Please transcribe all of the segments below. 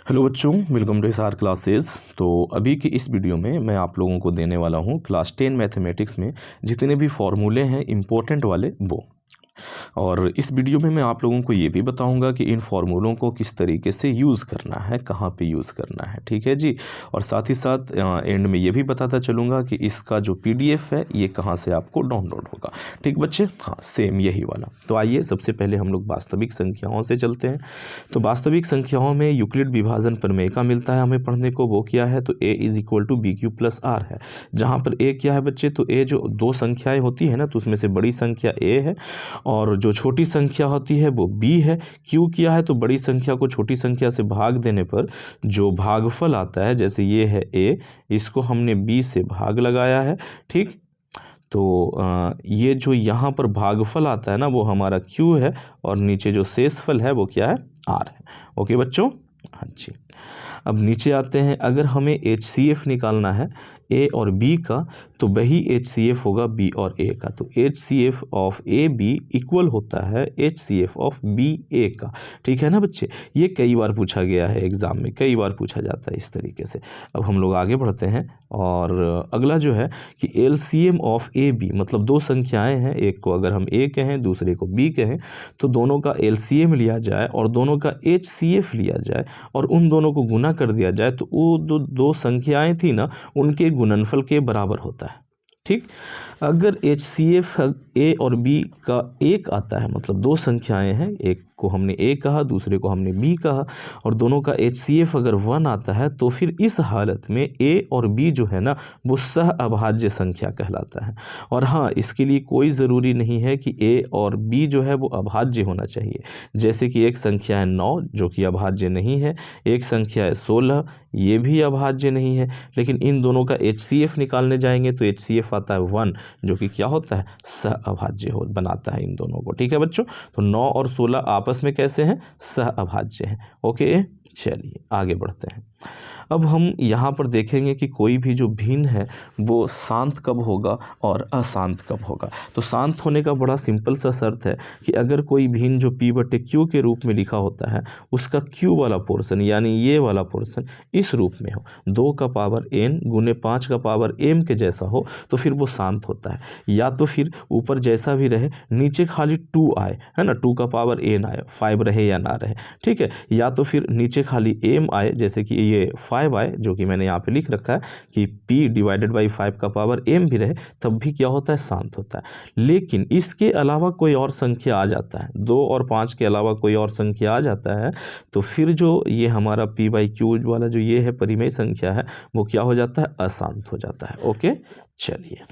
Hello बच्चों, welcome to S R classes. तो अभी की इस वीडियो में मैं आप लोगों को देने वाला हूँ क्लास 10 मैथमेटिक्स में जितने भी फॉर्मूले हैं इम्पोर्टेंट वाले वो। और इस वीडियो में मैं आप लोगों को ये भी बताऊंगा कि इन फार्मूलों को किस तरीके से यूज़ करना है, कहाँ पे यूज़ करना है, ठीक है जी। और साथ ही साथ एंड में ये भी बताता चलूँगा कि इसका जो पीडीएफ है ये कहाँ से आपको डाउनलोड होगा। ठीक बच्चे, हाँ सेम यही वाला। तो आइए सबसे पहले हम लोग वास्तविक संख्याओं से चलते हैं। तो वास्तविक संख्याओं में यूक्लिड विभाजन प्रमेय का मिलता है हमें पढ़ने को। वो क्या है? तो a = bq + r है। जहाँ पर a क्या है बच्चे? तो a जो दो संख्याएं होती है ना, तो उसमें से बड़ी संख्या a है और जो छोटी संख्या होती है वो b है। क्यों किया है? तो बड़ी संख्या को छोटी संख्या से भाग देने पर जो भागफल आता है, जैसे ये है a, इसको हमने b से भाग लगाया है। ठीक, तो ये जो यहाँ पर भागफल आता है ना वो हमारा q है और नीचे जो शेषफल है वो क्या है? r है। ओके बच्चों, हाँ जी। अब नीचे आते हैं, अगर हमें HCF निकालना है a और b का, तो वही HCF होगा b और a का। तो HCF ऑफ AB इक्वल होता है HCF ऑफ BA का। ठीक है ना बच्चे, ये कई बार पूछा गया है एग्जाम में, कई बार पूछा जाता है इस तरीके से। अब हम लोग आगे बढ़ते हैं और अगला जो है कि LCM ऑफ AB, मतलब दो संख्याएं हैं, एक को अगर हम a कहें दूसरे को b कहें, तो दोनों का LCM लिया जाए और दोनों का HCF लिया जाए और उन दोनों को गुना कर दिया जाए, तो वो दो संख्याएं थी ना, उनके गुणनफल के बराबर होता है। ठीक, अगर HCF a और b का एक आता है, मतलब दो संख्याएं हैं, एक को हमने a कहा दूसरे को हमने b कहा, और दोनों का HCF अगर 1 आता है, तो फिर इस हालत में a और b जो है ना वो सह अभाज्य संख्या कहलाता है। और हाँ, इसके लिए कोई ज़रूरी नहीं है कि a और b जो है वो अभाज्य होना चाहिए। जैसे कि एक संख्या है 9 जो कि अभाज्य नहीं है, एक संख्या है 16, ये भी अभाज्य नहीं है, लेकिन इन दोनों का HCF निकालने जाएंगे तो HCF आता है 1, जो कि क्या होता है? सह अभाज्य हो बनाता है इन दोनों को। ठीक है बच्चों, तो 9 और 16 आपस में कैसे हैं? सह अभाज्य हैं। ओके, चलिए आगे बढ़ते हैं। अब हम यहाँ पर देखेंगे कि कोई भी जो भिन्न है वो शांत कब होगा और अशांत कब होगा। तो शांत होने का बड़ा सिंपल सा शर्त है कि अगर कोई भिन्न जो p/q के रूप में लिखा होता है, उसका q वाला पोर्शन यानी ये वाला पोर्शन इस रूप में हो, 2 का पावर n गुने 5 का पावर m के जैसा हो, तो फिर वो शांत होता है। या तो फिर ऊपर जैसा भी रहे, नीचे खाली 2 आए, है ना, 2 का पावर n आए, 5 रहे या ना रहे। ठीक है, या तो फिर नीचे खाली m आए, जैसे कि ये 5 आए, जो कि मैंने यहाँ पे लिख रखा है कि p/5 का पावर m भी रहे, तब भी क्या होता है? शांत होता है। लेकिन इसके अलावा कोई और संख्या आ जाता है, 2 और 5 के अलावा कोई और संख्या आ जाता है, तो फिर जो ये हमारा p/q वाला जो ये है परिमेय संख्या है, वो क्या हो जाता है? अशांत हो जाता है। ओके, चलिए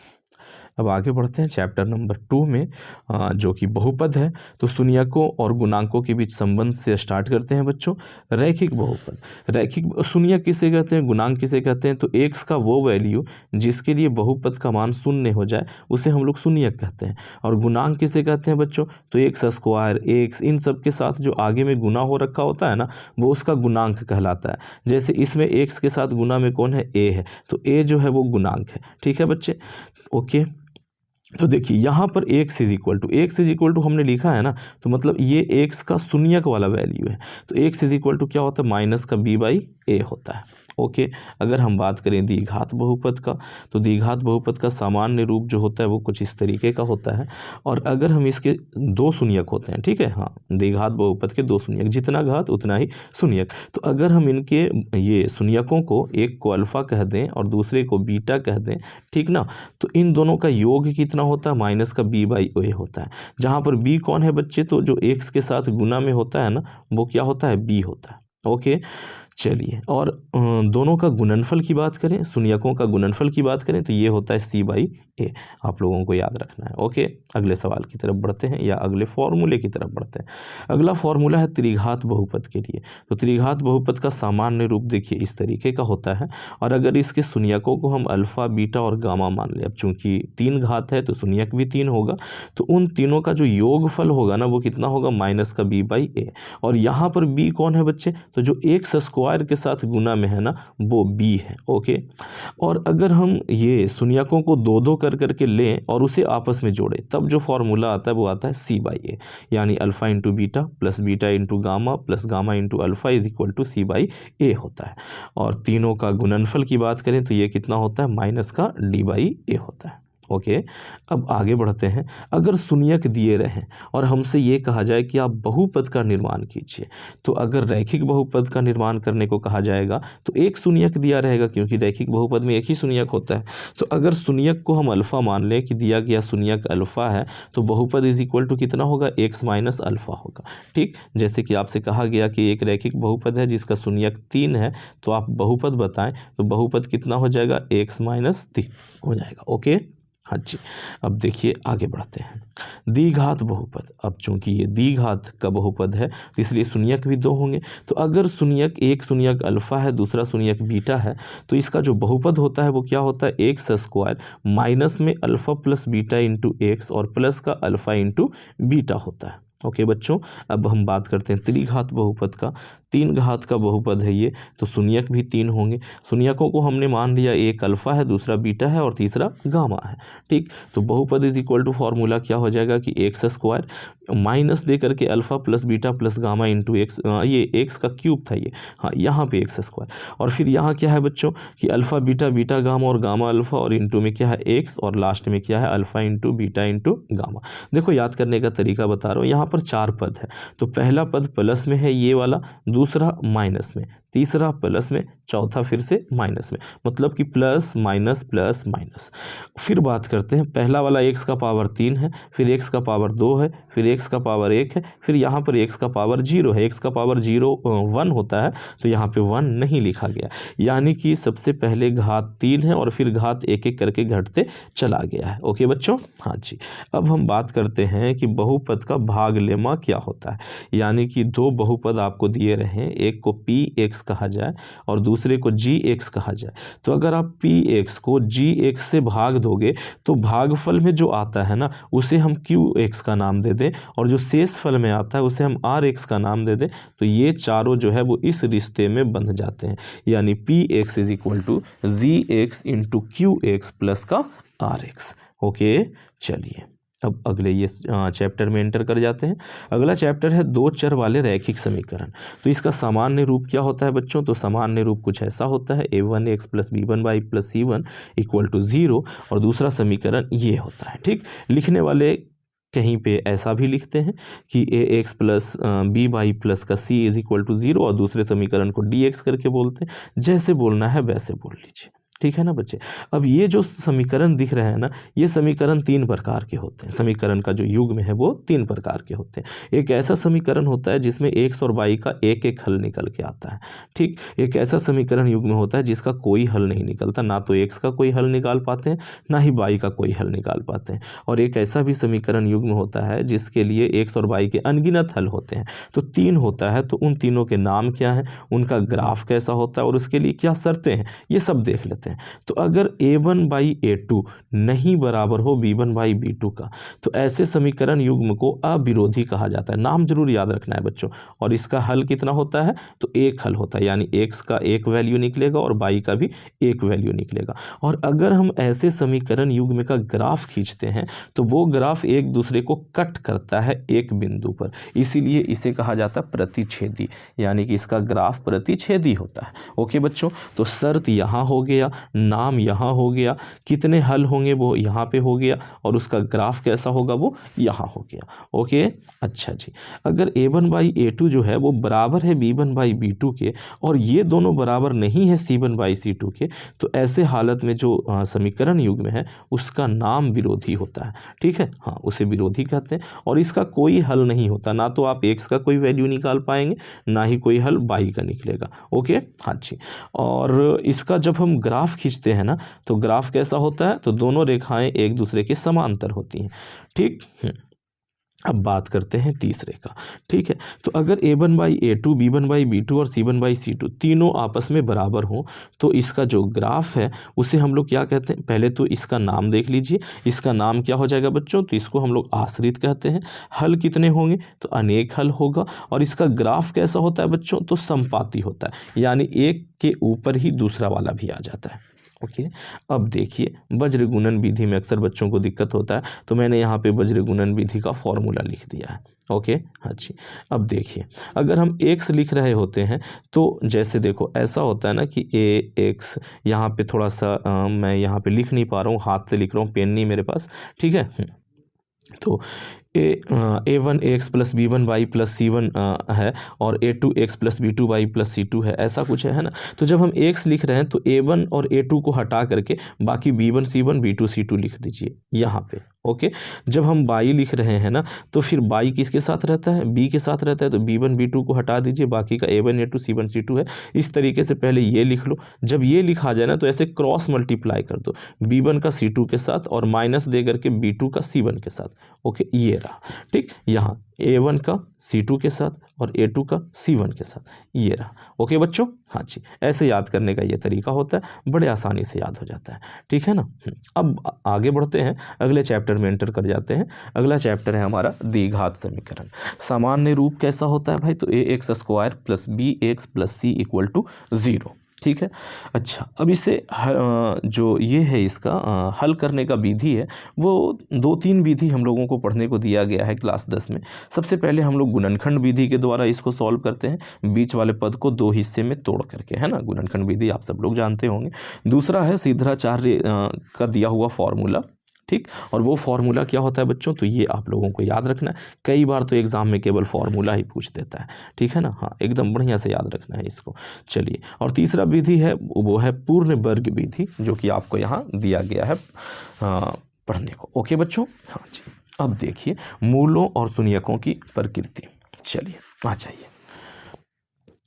अब आगे बढ़ते हैं चैप्टर नंबर 2 में, जो कि बहुपद है। तो शून्यकों और गुणांकों के बीच संबंध से स्टार्ट करते हैं बच्चों। रैखिक बहुपद, रैखिक शून्यक किसे कहते हैं, गुणांक किसे कहते हैं? तो x का वो वैल्यू जिसके लिए बहुपद का मान शून्य हो जाए उसे हम लोग शून्यक कहते हैं। और गुणांक किसे कहते हैं बच्चों? तो x², x, इन सब के साथ जो आगे में गुना हो रखा होता है ना, वो उसका गुणांक कहलाता है। जैसे इसमें x के साथ गुना में कौन है? a है, तो a जो है वो गुणांक है। ठीक है बच्चे, ओके। तो देखिए यहाँ पर x = हमने लिखा है ना, तो मतलब ये x का शून्यक वाला वैल्यू है। तो x = क्या होता है? माइनस का b/a होता है। ओके, अगर हम बात करें द्विघात बहुपद का, तो द्विघात बहुपद का सामान्य रूप जो होता है वो कुछ इस तरीके का होता है। और अगर हम इसके दो शून्यक होते हैं, ठीक है, हाँ, द्विघात बहुपद के दो शून्यक, जितना घात उतना ही शून्यक। तो अगर हम इनके ये शून्यकों को, एक को अल्फा कह दें और दूसरे को बीटा कह दें, ठीक ना, तो इन दोनों का योग कितना होता है? माइनस का b/a होता है। जहाँ पर b कौन है बच्चे? तो जो x के साथ गुना में होता है ना, वो क्या होता है? b होता है। ओके, चलिए, और दोनों का गुणनफल की बात करें, शून्यकों का गुणनफल की बात करें, तो ये होता है c/a। आप लोगों को याद रखना है। ओके, अगले सवाल की तरफ बढ़ते हैं या अगले फॉर्मूले की तरफ बढ़ते हैं। अगला फॉर्मूला है त्रिघात बहुपद के लिए। तो त्रिघात बहुपद का सामान्य रूप देखिए इस तरीके का होता है। और अगर इसके शून्यकों को हम अल्फा, बीटा और गामा मान लें, अब चूंकि 3 घात है तो शून्यक भी 3 होगा, तो उन तीनों का जो योगफल होगा ना वो कितना होगा? माइनस का b/a। और यहाँ पर b कौन है बच्चे? तो जो एक्स स्क्वायर के साथ गुना में है ना वो बी है। ओके, और अगर हम ये शून्यकों को दो दो कर करके लें और उसे आपस में जोड़ें तब जो फॉर्मूला आता है वो आता है सी बाई ए, यानी alpha into beta plus beta into gamma plus gamma into alpha is equal to C by A होता है। और तीनों का गुणनफल की बात करें तो ये कितना होता है, माइनस का डी बाई ए होता है। ओके, अब आगे बढ़ते हैं। अगर शून्यक दिए रहें और हमसे ये कहा जाए कि आप बहुपद का निर्माण कीजिए, तो अगर रैखिक बहुपद का निर्माण करने को कहा जाएगा तो एक शून्यक दिया रहेगा, क्योंकि रैखिक बहुपद में एक ही शून्यक होता है। तो अगर शून्यक को हम अल्फ़ा मान लें कि दिया गया शून्यक अल्फ़ा है, तो बहुपद इज इक्वल टू कितना होगा, एक्स माइनस अल्फ़ा होगा। ठीक, जैसे कि आपसे कहा गया कि एक रैखिक बहुपद है जिसका शून्यक 3 है, तो आप बहुपद बताएं, तो बहुपद कितना हो जाएगा, एक्स माइनस 3 हो जाएगा। ओके, हाँ जी। अब देखिए आगे बढ़ते हैं, द्विघात बहुपद। अब चूंकि ये द्विघात का बहुपद है तो इसलिए शून्यक भी दो होंगे। तो अगर शून्यक, एक शून्यक अल्फ़ा है दूसरा शून्यक बीटा है, तो इसका जो बहुपद होता है वो क्या होता है, एक्स स्क्वायर माइनस में alpha plus beta into x और प्लस का अल्फ़ा इंटू बीटा होता है। ओके बच्चों, अब हम बात करते हैं त्रिघात बहुपद का। 3 घात का बहुपद है ये, तो शून्यक भी 3 होंगे। शून्यकों को हमने मान लिया, एक अल्फ़ा है दूसरा बीटा है और तीसरा गामा है। ठीक, तो बहुपद इज इक्वल टू फॉर्मूला क्या हो जाएगा कि एक्स स्क्वायर माइनस दे करके alpha plus beta plus gamma into x, ये एक्स का क्यूब था ये, हाँ यहाँ पे एक्स स्क्वायर, और फिर यहाँ क्या है बच्चों कि अल्फ़ा बीटा बीटा गामा और गामा अल्फ़ा और इंटू में क्या है एक्स और लास्ट में क्या है alpha into beta into gamma. देखो याद करने का तरीका बता रहा हूँ, यहाँ पर 4 पद है, तो पहला पद प्लस में है ये वाला, दूसरा माइनस में, तीसरा प्लस में, चौथा फिर से माइनस में, मतलब कि प्लस माइनस प्लस माइनस। फिर बात करते हैं, पहला वाला एक्स का पावर 3 है, फिर एक्स का पावर 2 है, फिर एक्स का पावर 1 है, फिर यहाँ पर एक्स का पावर 0 है। एक्स का पावर 1 होता है तो यहाँ पे 1 नहीं लिखा गया, यानी कि सबसे पहले घात 3 है और फिर घात एक एक करके घटते चला गया है। ओके बच्चों, हाँ जी। अब हम बात करते हैं कि बहुपद का भाग लेमा क्या होता है, यानी कि दो बहुपद आपको दिए रहे, एक को पी एक्स कहा जाए और दूसरे को जी एक्स कहा जाए। तो अगर आप पी एक्स को जी एक्स से भाग दोगे तो भागफल में जो आता है ना उसे हम क्यू एक्स का नाम दे दें, और जो शेष फल में आता है उसे हम आर एक्स का नाम दे दें, तो ये चारों जो है वो इस रिश्ते में बंध जाते हैं, यानी P X is equal to G X into Q X plus का आर एक्स। ओके, चलिए अब अगले ये चैप्टर में एंटर कर जाते हैं। अगला चैप्टर है दो चर वाले रैखिक समीकरण। तो इसका सामान्य रूप क्या होता है बच्चों, तो सामान्य रूप कुछ ऐसा होता है, a1x plus b1y plus c1 equal to 0, और दूसरा समीकरण ये होता है। ठीक, लिखने वाले कहीं पे ऐसा भी लिखते हैं कि ax प्लस by प्लस का c इज इक्वल टू 0, और दूसरे समीकरण को dx करके बोलते हैं। जैसे बोलना है वैसे बोल लीजिए, ठीक है ना बच्चे। अब ये जो समीकरण दिख रहे हैं ना, ये समीकरण 3 प्रकार के होते हैं। समीकरण का जो युग्म है वो 3 प्रकार के होते हैं। एक ऐसा समीकरण होता है जिसमें x और y का एक एक हल निकल के आता है। ठीक, एक ऐसा समीकरण युग्म होता है जिसका कोई हल नहीं निकलता, ना तो x का कोई हल निकाल पाते हैं ना ही y का कोई हल निकाल पाते हैं। और एक ऐसा भी समीकरण युग्म होता है जिसके लिए x और y के अनगिनत हल होते हैं। तो 3 होता है, तो उन तीनों के नाम क्या हैं, उनका ग्राफ कैसा होता है और उसके लिए क्या शर्तें हैं, ये सब देख लेते हैं। तो अगर a1 बाई a2 नहीं बराबर हो b1 बाई b2 का, तो ऐसे समीकरण युग्म को अविरोधी कहा जाता है। नाम जरूर याद रखना है बच्चों। और इसका हल कितना होता है, तो एक हल होता है, यानी x का एक वैल्यू निकलेगा और y का भी एक वैल्यू निकलेगा। और अगर हम ऐसे समीकरण युग्म का ग्राफ खींचते हैं तो वो ग्राफ एक दूसरे को कट करता है एक बिंदु पर, इसीलिए इसे कहा जाता है प्रतिच्छेदी, यानी कि इसका ग्राफ प्रतिच्छेदी होता है। ओके बच्चों, तो शर्त यहाँ हो गया, नाम यहाँ हो गया, कितने हल होंगे वो यहाँ पे हो गया, और उसका ग्राफ कैसा होगा वो यहाँ हो गया। ओके, अच्छा जी। अगर a1 बाई a2 जो है वो बराबर है b1 बाई b2 के, और ये दोनों बराबर नहीं है c1 बाई c2 के, तो ऐसे हालत में जो समीकरण युग्म है उसका नाम विरोधी होता है। ठीक है, हाँ, उसे विरोधी कहते हैं। और इसका कोई हल नहीं होता, ना तो आप x का कोई वैल्यू निकाल पाएंगे ना ही कोई हल y का निकलेगा। ओके, हाँ जी। और इसका जब हम ग्राफ खींचते हैं ना, तो ग्राफ कैसा होता है, तो दोनों रेखाएं एक दूसरे के समांतर होती हैं। ठीक, अब बात करते हैं तीसरे का। ठीक है, तो अगर A1/A2, B1/B2 और C1/C2 तीनों आपस में बराबर हों तो इसका जो ग्राफ है उसे हम लोग क्या कहते हैं? पहले तो इसका नाम देख लीजिए, इसका नाम क्या हो जाएगा बच्चों? तो इसको हम लोग आश्रित कहते हैं। हल कितने होंगे? तो अनेक हल होगा। और इसका ग्राफ कैसा होता है बच्चों? तो समपाती होता है, यानी एक के ऊपर ही दूसरा वाला भी आ जाता है। ओके, अब देखिए वज्र गुणन विधि में अक्सर बच्चों को दिक्कत होता है, तो मैंने यहाँ पे वज्र गुणन विधि का फॉर्मूला लिख दिया है। ओके, हाँ जी। अब देखिए अगर हम x लिख रहे होते हैं तो जैसे देखो ऐसा होता है ना कि ax, यहाँ पे थोड़ा सा मैं यहाँ पे लिख नहीं पा रहा हूँ, हाथ से लिख रहा हूँ, पेन नहीं मेरे पास। ठीक है, तो A1x plus B1y plus C1 है और A2x plus B2y plus C2 है, ऐसा कुछ है ना। तो जब हम x लिख रहे हैं तो A1 और A2 को हटा करके बाकी B1 C1 B2 C2 लिख दीजिए यहाँ पे। ओके, जब हम y लिख रहे हैं ना तो फिर y किसके साथ रहता है? b के साथ रहता है, तो B1 B2 को हटा दीजिए, बाकी का A1 A2 C1 C2 है। इस तरीके से पहले ये लिख लो, जब ये लिखा जाए ना तो ऐसे क्रॉस मल्टीप्लाई कर दो, B1 का C2 के साथ और माइनस दे करके B2 का C1 के साथ। ओके, ये रहा। ठीक, यहाँ A1 का C2 के साथ और A2 का C1 के साथ, ये रहा। ओके बच्चों, हाँ जी, ऐसे याद करने का ये तरीका होता है, बड़े आसानी से याद हो जाता है। ठीक है ना। अब आगे बढ़ते हैं, अगले चैप्टर में एंटर कर जाते हैं। अगला चैप्टर है हमारा द्विघात समीकरण। सामान्य रूप कैसा होता है भाई? तो ax² plus bx plus c equal to 0। ठीक है, अच्छा, अब इसे जो ये है इसका हल करने का विधि है वो 2-3 विधि हम लोगों को पढ़ने को दिया गया है क्लास 10 में। सबसे पहले हम लोग गुणनखंड विधि के द्वारा इसको सॉल्व करते हैं, बीच वाले पद को 2 हिस्से में तोड़ करके, है ना। गुणनखंड विधि आप सब लोग जानते होंगे। दूसरा है सिद्धाचार्य का दिया हुआ फॉर्मूला। ठीक, और वो फार्मूला क्या होता है बच्चों? तो ये आप लोगों को याद रखना है, कई बार तो एग्जाम में केवल फार्मूला ही पूछ देता है। ठीक है ना, हाँ, एकदम बढ़िया से याद रखना है इसको। चलिए, और तीसरा विधि है वो है पूर्ण वर्ग विधि, जो कि आपको यहाँ दिया गया है पढ़ने को। ओके बच्चों, हाँ जी। अब देखिए मूलों और शून्यकों की प्रकृति। चलिए आ जाइए,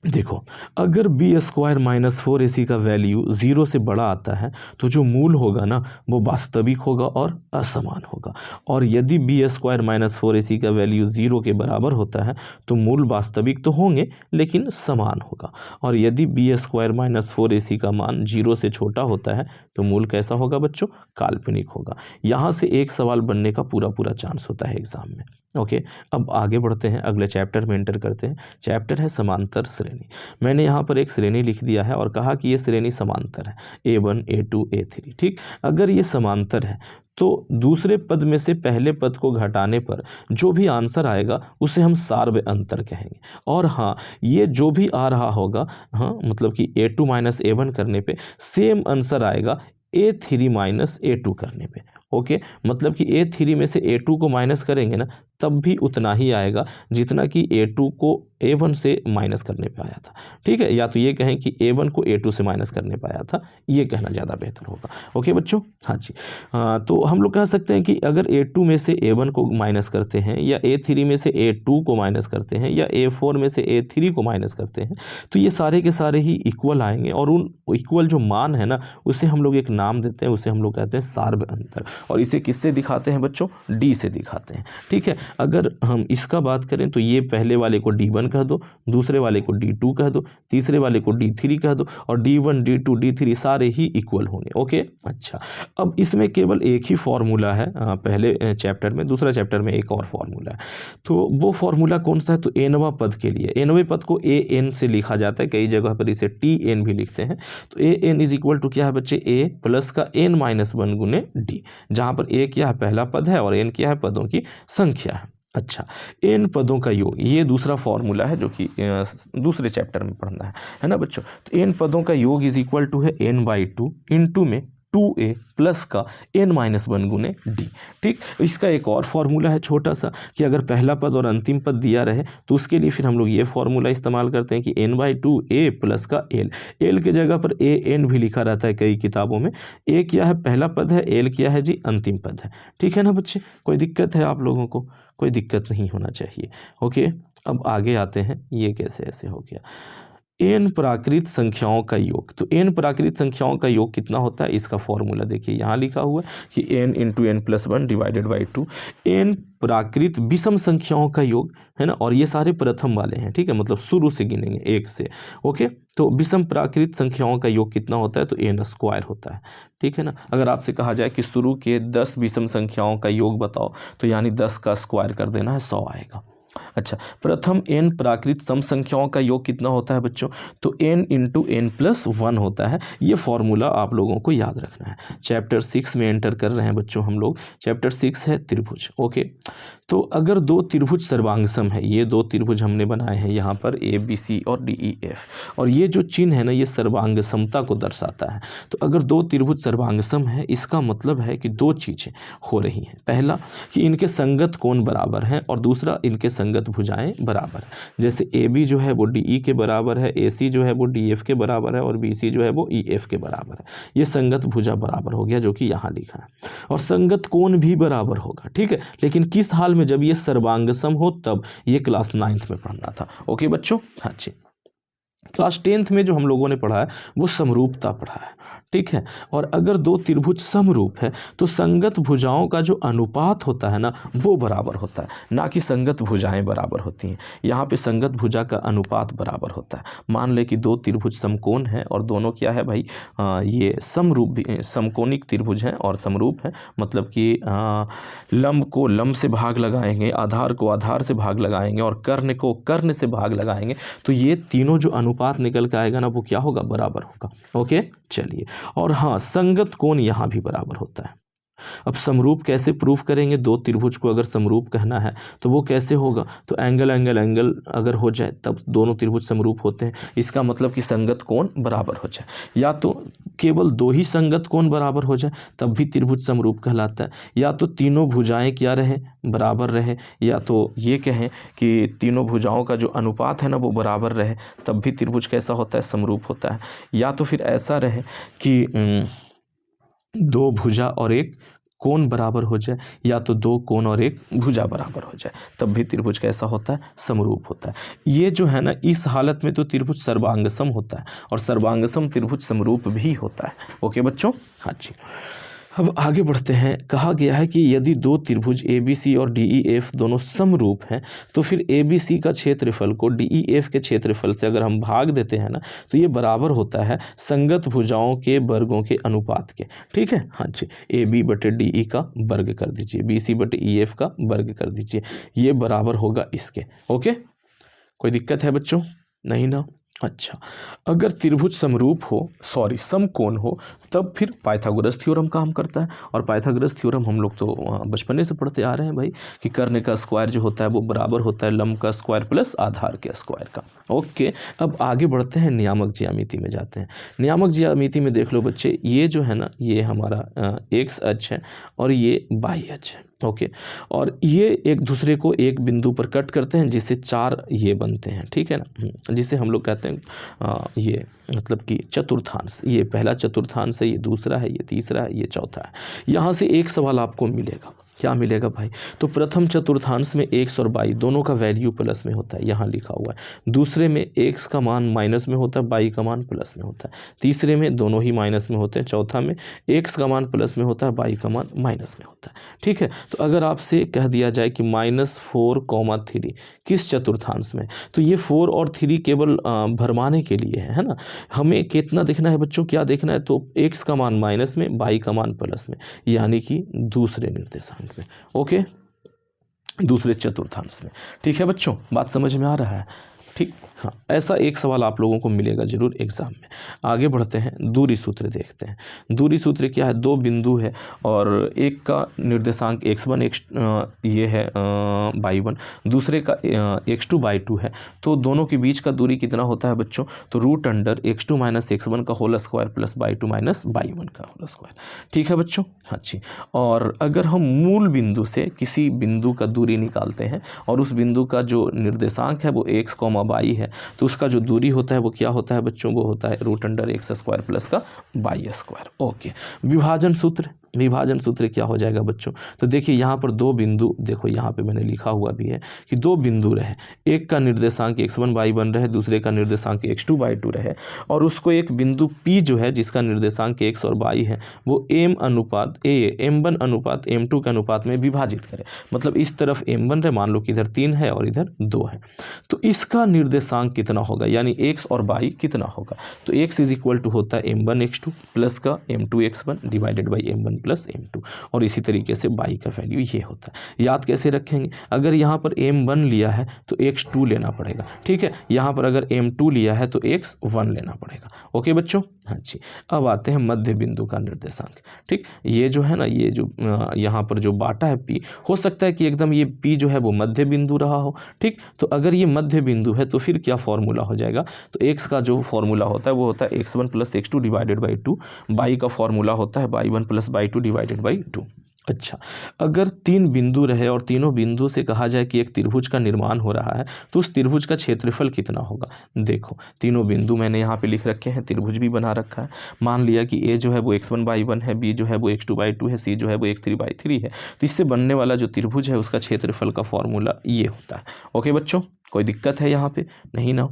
देखो अगर b² माइनस 4ac का वैल्यू 0 से बड़ा आता है तो जो मूल होगा ना वो वास्तविक होगा और असमान होगा, और यदि b² माइनस 4ac का वैल्यू 0 के बराबर होता है तो मूल वास्तविक तो होंगे लेकिन समान होगा, और यदि b² माइनस 4ac का मान 0 से छोटा होता है तो मूल कैसा होगा बच्चों? काल्पनिक होगा। यहाँ से एक सवाल बनने का पूरा चांस होता है एग्जाम में। ओके, अब आगे बढ़ते हैं, अगले चैप्टर में एंटर करते हैं। चैप्टर है समांतर श्रेणी। मैंने यहाँ पर एक श्रेणी लिख दिया है और कहा कि ये श्रेणी समांतर है, A1 A2 A3। ठीक, अगर ये समांतर है तो दूसरे पद में से पहले पद को घटाने पर जो भी आंसर आएगा उसे हम सार्व अंतर कहेंगे। और हाँ, ये जो भी आ रहा होगा, हाँ, मतलब कि A2 माइनस A1 करने पे सेम आंसर आएगा A3 माइनस A2 करने पे। ओके, मतलब कि A3 में से A2 को माइनस करेंगे ना तब भी उतना ही आएगा जितना कि A2 को A1 से माइनस करने पे आया था। ठीक है, या तो ये कहें कि A1 को A2 से माइनस करने पे आया था, ये कहना ज़्यादा बेहतर होगा। ओके बच्चों, हाँ जी। तो हम लोग कह सकते हैं कि अगर A2 में से A1 को माइनस करते हैं, या A3 में से A2 को माइनस करते हैं, या A4 में से A3 को माइनस करते हैं, तो ये सारे के सारे ही इक्वल आएंगे, और उन इक्वल जो मान है ना उसे हम लोग एक नाम देते हैं, उसे हम लोग कहते हैं सार्व अंतर। और इसे किससे दिखाते हैं बच्चों? D से दिखाते हैं। ठीक है, अगर हम इसका बात करें तो ये पहले वाले को D1 कह दो, दूसरे वाले को D2 कह दो, तीसरे वाले को D3 कह दो, और D1 D2 D3 सारे ही इक्वल होंगे। ओके, अच्छा, अब इसमें केवल एक ही फॉर्मूला है पहले चैप्टर में, दूसरा चैप्टर में एक और फॉर्मूला है। तो वो फॉर्मूला कौन सा है? तो nवां पद के लिए, nवें पद को an से लिखा जाता है, कई जगह पर इसे tn भी लिखते हैं। तो an इज इक्वल टू क्या है बच्चे? a प्लस का n-1 गुने d, जहाँ पर a क्या है? पहला पद है, और n क्या है? पदों की संख्या है। अच्छा, n पदों का योग, ये दूसरा फॉर्मूला है जो कि दूसरे चैप्टर में पढ़ना है ना बच्चों। तो n पदों का योग इज इक्वल टू है n/2 इंटू में 2a प्लस का n-1 गुने d। ठीक, इसका एक और फार्मूला है छोटा सा, कि अगर पहला पद और अंतिम पद दिया रहे तो उसके लिए फिर हम लोग ये फार्मूला इस्तेमाल करते हैं कि n/2a प्लस का l के जगह पर an भी लिखा रहता है कई किताबों में। a क्या है? पहला पद है, l क्या है जी? अंतिम पद है। ठीक है ना बच्चे, कोई दिक्कत है आप लोगों को? कोई दिक्कत नहीं होना चाहिए। ओके, अब आगे आते हैं, ये कैसे ऐसे हो गया? एन प्राकृत संख्याओं का योग। तो एन प्राकृत संख्याओं का योग कितना होता है, इसका फॉर्मूला देखिए यहाँ लिखा हुआ है कि N into N plus one divided by two. एन प्राकृत विषम संख्याओं का योग है ना, और ये सारे प्रथम वाले हैं, ठीक है, मतलब शुरू से गिनेंगे एक से। ओके, तो विषम प्राकृत संख्याओं का योग कितना होता है, तो एन स्क्वायर होता है, ठीक है ना। अगर आपसे कहा जाए कि शुरू के 10 विषम संख्याओं का योग बताओ, तो यानी 10 का स्क्वायर कर देना है, 100 आएगा। अच्छा, प्रथम एन प्राकृत सम संख्याओं का योग कितना होता है बच्चों, तो N into N plus one होता है। ये फॉर्मूला आप लोगों को याद रखना है। चैप्टर 6 में एंटर कर रहे हैं बच्चों हम लोग। चैप्टर 6 है त्रिभुज। ओके, तो अगर दो त्रिभुज सर्वांग सम है, ये दो त्रिभुज हमने बनाए हैं यहाँ पर ए बी सी और डी ई एफ, और ये जो चिन्ह है ना, ये सर्वांग समता को दर्शाता है। तो अगर दो त्रिभुज सर्वांग सम है, इसका मतलब है कि दो चीज़ें हो रही हैं। पहला कि इनके संगत कोण बराबर हैं, और दूसरा इनके संगत भुजाएं बराबर है। जैसे ए बी जो है वो डी ई के बराबर है, ए सी जो है वो डी एफ के बराबर है, और बी सी जो है वो ई एफ के बराबर है। ये संगत भुजा बराबर हो गया, जो कि यहाँ लिखा है। और संगत कोण भी बराबर होगा, ठीक है, लेकिन किस हाल में, जब ये सर्वांग सम हो तब। ये क्लास 9th में पढ़ना था। ओके बच्चों, हाँ जी। क्लास 10th में जो हम लोगों ने पढ़ा है वो समरूपता पढ़ा है, ठीक है। और अगर दो त्रिभुज समरूप है तो संगत भुजाओं का जो अनुपात होता है ना, वो बराबर होता है, ना कि संगत भुजाएं बराबर होती हैं। यहाँ पे संगत भुजा का अनुपात बराबर होता है। मान ले कि दो त्रिभुज समकोण हैं, और दोनों क्या है भाई, ये समरूप समकोणिक त्रिभुज हैं और समरूप हैं। मतलब कि लंब को लंब से भाग लगाएंगे, आधार को आधार से भाग लगाएंगे, और कर्ण को कर्ण से भाग लगाएंगे, तो ये तीनों जो अनुपात निकल के आएगा ना, वो क्या होगा, बराबर होगा। ओके, चलिए। और हाँ, संगत कोण यहाँ भी बराबर होता है। अब समरूप कैसे प्रूफ करेंगे, दो त्रिभुज को अगर समरूप कहना है तो वो कैसे होगा, तो एंगल एंगल एंगल अगर हो जाए तब दोनों त्रिभुज समरूप होते हैं। इसका मतलब कि संगत कोण बराबर हो जाए, या तो केवल दो ही संगत कोण बराबर हो जाए तब भी त्रिभुज समरूप कहलाता है, या तो तीनों भुजाएं क्या रहे, बराबर रहे, या तो ये कहें कि तीनों भुजाओं का जो अनुपात है ना वो बराबर रहे, तब भी त्रिभुज कैसा होता है, समरूप होता है। या तो फिर ऐसा रहे कि दो भुजा और एक कोण बराबर हो जाए, या तो दो कोण और एक भुजा बराबर हो जाए, तब भी त्रिभुज कैसा होता है, समरूप होता है। ये जो है ना, इस हालत में तो त्रिभुज सर्वांगसम होता है, और सर्वांगसम त्रिभुज समरूप भी होता है। ओके बच्चों, हाँ जी। अब आगे बढ़ते हैं। कहा गया है कि यदि दो त्रिभुज ए बी सी और डी ई एफ दोनों समरूप हैं, तो फिर ए बी सी का क्षेत्रफल को डी ई एफ के क्षेत्रफल से अगर हम भाग देते हैं ना, तो ये बराबर होता है संगत भुजाओं के वर्गों के अनुपात के, ठीक है। हाँ जी, ए बी बटे डी ई का वर्ग कर दीजिए, बी सी बटे ई एफ का वर्ग कर दीजिए, ये बराबर होगा इसके। ओके, कोई दिक्कत है बच्चों, नहीं ना। अच्छा, अगर त्रिभुज समरूप हो, समकोण हो, तब फिर पाइथागोरस थ्योरम काम करता है। और पाइथागोरस थ्योरम हम लोग तो बचपने से पढ़ते आ रहे हैं भाई, कि कर्ण का स्क्वायर जो होता है वो बराबर होता है लंब का स्क्वायर प्लस आधार के स्क्वायर का। ओके, अब आगे बढ़ते हैं, नियामक ज्यामिति में जाते हैं। नियामक ज्यामिति में देख लो बच्चे, ये जो है ना, ये हमारा एक्स अक्ष है और ये वाई अक्ष है। ओके, और ये एक दूसरे को एक बिंदु पर कट करते हैं, जिससे चार ये बनते हैं, ठीक है ना, जिसे हम लोग कहते हैं ये मतलब कि चतुर्थांश। ये पहला चतुर्थांश है, ये दूसरा है, ये तीसरा है, ये चौथा है। यहाँ से एक सवाल आपको मिलेगा, क्या मिलेगा भाई, तो प्रथम चतुर्थांश में x और y दोनों का वैल्यू प्लस में होता है, यहाँ लिखा हुआ है। दूसरे में x का मान माइनस में होता है, y का मान प्लस में होता है। तीसरे में दोनों ही माइनस में होते हैं। चौथा में x का मान प्लस में होता है, y का मान माइनस में होता है, ठीक है। तो अगर आपसे कह दिया जाए कि -4,3 किस चतुर्थांश में, तो ये 4 और 3 केवल भरमाने के लिए है ना। हमें कितना देखना है बच्चों, क्या देखना है, तो x का मान माइनस में, y का मान प्लस में, यानी कि दूसरे निर्देशांक में। ओके, दूसरे चतुर्थांश में, ठीक है बच्चों, बात समझ में आ रहा है, ठीक। हाँ, ऐसा एक सवाल आप लोगों को मिलेगा जरूर एग्जाम में। आगे बढ़ते हैं, दूरी सूत्र देखते हैं। दूरी सूत्र क्या है, दो बिंदु है और एक का निर्देशांक x1 ये है y1, दूसरे का x2/2 है। तो दोनों के बीच का दूरी कितना होता है बच्चों, तो √अंडर x2 - x1 का whole square plus y2 - y1 का होल स्क्वायर, ठीक है बच्चों। हाँ जी, और अगर हम मूल बिंदु से किसी बिंदु का दूरी निकालते हैं और उस बिंदु का जो निर्देशांक है वो x, y है, तो उसका जो दूरी होता है वो क्या होता है बच्चों, वो होता है √x² प्लस का y²। ओके, विभाजन सूत्र विभाजन सूत्र क्या हो जाएगा बच्चों? तो देखिए यहाँ पर दो बिंदु, देखो यहाँ पे मैंने लिखा हुआ भी है कि दो बिंदु रहे, एक का निर्देशांक x1/1 रहे, दूसरे का निर्देशांक x2/2 रहे, और उसको एक बिंदु P जो है जिसका निर्देशांक x और y है वो m1 अनुपात m2 के अनुपात में विभाजित करें। मतलब इस तरफ m1 है, मान लो कि इधर 3 है और इधर 2 है, तो इसका निर्देशांक कितना होगा, यानी x और y कितना होगा? तो x इज इक्वल टू होता है m1x2 प्लस का m2x1 divided by m1 plus m2, और इसी तरीके से y का वैल्यू ये होता है। याद कैसे रखेंगे? अगर यहाँ पर m1 लिया है तो x2 लेना पड़ेगा, ठीक है। यहाँ पर अगर m2 लिया है तो x1 लेना पड़ेगा। ओके बच्चों, हाँ जी। अब आते हैं मध्य बिंदु का निर्देशांक, ठीक। ये जो है ना, ये जो यहाँ पर जो बाटा है P, हो सकता है कि एकदम ये P जो है वो मध्य बिंदु रहा हो, ठीक। तो अगर ये मध्य बिंदु है तो फिर क्या फॉर्मूला हो जाएगा? तो x का जो फॉर्मूला होता है वो होता है x1 plus x2 divided by 2, y का फॉर्मूला होता है y1 plus y2 divided by 2। अच्छा, अगर तीन बिंदु रहे और तीनों बिंदु से कहा जाए कि एक त्रिभुज का निर्माण हो रहा है तो उस त्रिभुज का क्षेत्रफल कितना होगा? देखो तीनों बिंदु मैंने यहाँ पे लिख रखे हैं, त्रिभुज भी बना रखा है। मान लिया कि a जो है वो x1/1 है, b जो है वो x2/2 है, c जो है वो x3/3 है। तो इससे बनने वाला जो त्रिभुज है उसका क्षेत्रफल का फॉर्मूला ये होता है। ओके बच्चों, कोई दिक्कत है यहाँ पे? नहीं ना?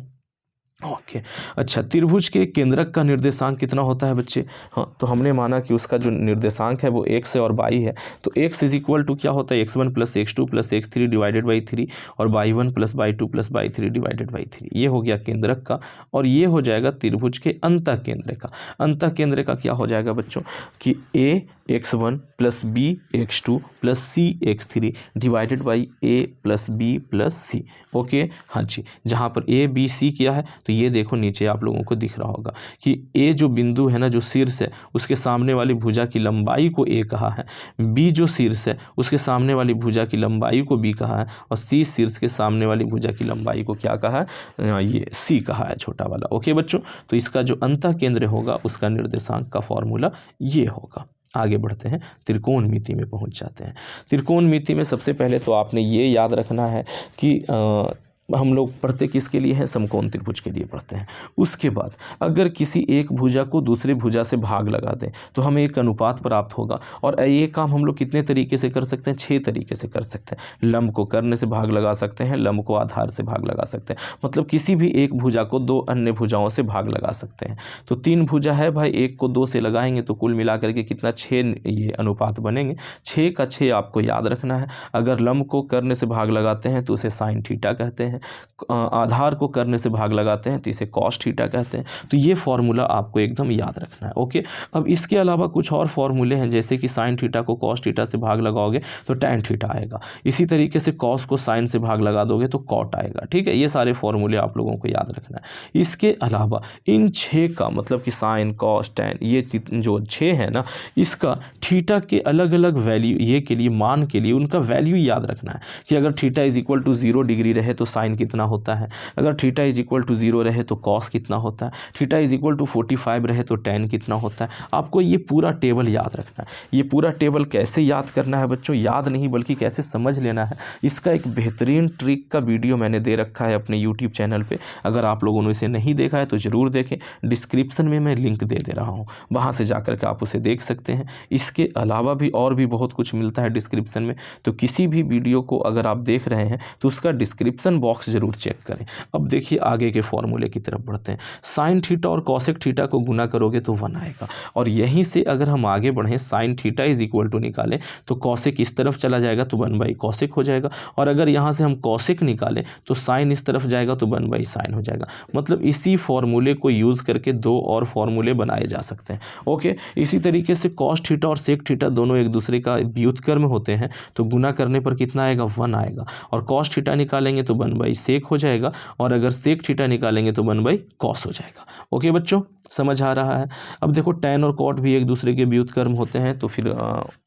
ओके। अच्छा, त्रिभुज के केंद्रक का निर्देशांक कितना होता है बच्चे? हाँ, तो हमने माना कि उसका जो निर्देशांक है वो x है और y है, तो x इज इक्वल टू क्या होता है? x1 plus x2 plus x3 divided by 3 और y1 plus y2 plus y3 divided by 3। ये हो गया केंद्रक का, और ये हो जाएगा त्रिभुज के अंतः केंद्र का। अंतः केंद्र का क्या हो जाएगा बच्चों कि a x1 plus b x2 plus c x3 divided by a plus b plus c। Okay, हाँ जी। जहाँ पर a b c किया है तो ये देखो नीचे आप लोगों को दिख रहा होगा कि a जो बिंदु है ना, जो शीर्ष है, उसके सामने वाली भुजा की लंबाई को a कहा है, b जो शीर्ष है उसके सामने वाली भुजा की लंबाई को b कहा है, और c शीर्ष के सामने वाली भुजा की लंबाई को क्या कहा है? ये c कहा है, छोटा वाला। ओके बच्चों, तो इसका जो अंतः केंद्र होगा उसका निर्देशांक का फॉर्मूला ये होगा। आगे बढ़ते हैं, त्रिकोणमिति में पहुंच जाते हैं। त्रिकोणमिति में सबसे पहले तो आपने ये याद रखना है कि हम लोग पढ़ते किसके लिए हैं? समकोण त्रिभुज के लिए पढ़ते हैं। उसके बाद अगर किसी एक भुजा को दूसरे भुजा से भाग लगा दें तो हमें एक अनुपात प्राप्त होगा, और ये काम हम लोग कितने तरीके से कर सकते हैं? 6 तरीके से कर सकते हैं। लंब को कर्ण से भाग लगा सकते हैं, लंब को आधार से भाग लगा सकते हैं, मतलब किसी भी एक भुजा को दो अन्य भुजाओं से भाग लगा सकते हैं। तो 3 भुजा है भाई, एक को 2 से लगाएंगे तो कुल मिलाकर के कितना? 6 ये अनुपात बनेंगे। 6 का 6 आपको याद रखना है। अगर लंब को कर्ण से भाग लगाते हैं तो उसे साइन थीटा कहते हैं, आधार को करने से भाग लगाते हैं तो इसे कॉस थीटा कहते हैं। तो ये फॉर्मूला आपको एकदम याद रखना है। ओके, अब इसके अलावा कुछ और फॉर्मूले हैं, जैसे कि साइन थीटा को कॉस थीटा से भाग लगाओगे तो टैन थीटा आएगा, इसी तरीके से कॉस को साइन से भाग लगा दोगे तो कॉट आएगा। ठीक है, ये सारे फॉर्मूले आप लोगों को याद रखना है। इसके अलावा इन 6 का मतलब कि साइन कॉस टैन, ये जो 6 है ना, इसका थीटा के अलग अलग वैल्यू, ये के लिए मान के लिए उनका वैल्यू याद रखना है कि अगर theta is equal to 0 degree रहे तो साइन कितना होता है, अगर थीटा इज इक्वल टू 0 रहे तो कॉस कितना होता है, थीटा इज इक्वल टू 45 रहे तो टैन कितना होता है। आपको ये पूरा टेबल याद रखना है। ये पूरा टेबल कैसे याद करना है बच्चों? याद नहीं बल्कि कैसे समझ लेना है, इसका एक बेहतरीन ट्रिक का वीडियो मैंने दे रखा है अपने यूट्यूब चैनल पे। अगर आप लोगों ने इसे नहीं देखा है तो ज़रूर देखें, डिस्क्रिप्शन में मैं लिंक दे दे रहा हूँ, वहाँ से जाकर के आप उसे देख सकते हैं। इसके अलावा भी और भी बहुत कुछ मिलता है डिस्क्रिप्शन में, तो किसी भी वीडियो को अगर आप देख रहे हैं तो उसका डिस्क्रिप्शन बॉक्स ज़रूर चेक करें। अब देखिए आगे के फॉर्मूले की तरफ बढ़ते हैं। साइन थीटा और कॉसेक थीटा को गुना करोगे तो 1 आएगा, और यहीं से अगर हम आगे बढ़ें, sine theta is equal to निकालें तो कॉसेक इस तरफ चला जाएगा तो 1 कॉसेक हो जाएगा, और अगर यहाँ से हम कॉसेक निकालें तो साइन इस तरफ जाएगा तो 1 साइन हो जाएगा। मतलब इसी फॉर्मूले को यूज़ करके 2 और फॉर्मूले बनाए जा सकते हैं। ओके, इसी तरीके से कॉस थीटा और सेक थीटा दोनों एक दूसरे का व्युत्क्रम होते हैं, तो गुना करने पर कितना आएगा? 1 आएगा, और कॉस थीटा निकालेंगे तो 1 सेक हो जाएगा, और अगर सेक थीटा निकालेंगे तो 1 कॉस हो जाएगा। ओके बच्चों, समझ आ रहा है? अब देखो टैन और कॉट भी एक दूसरे के व्युत्क्रम होते हैं, तो फिर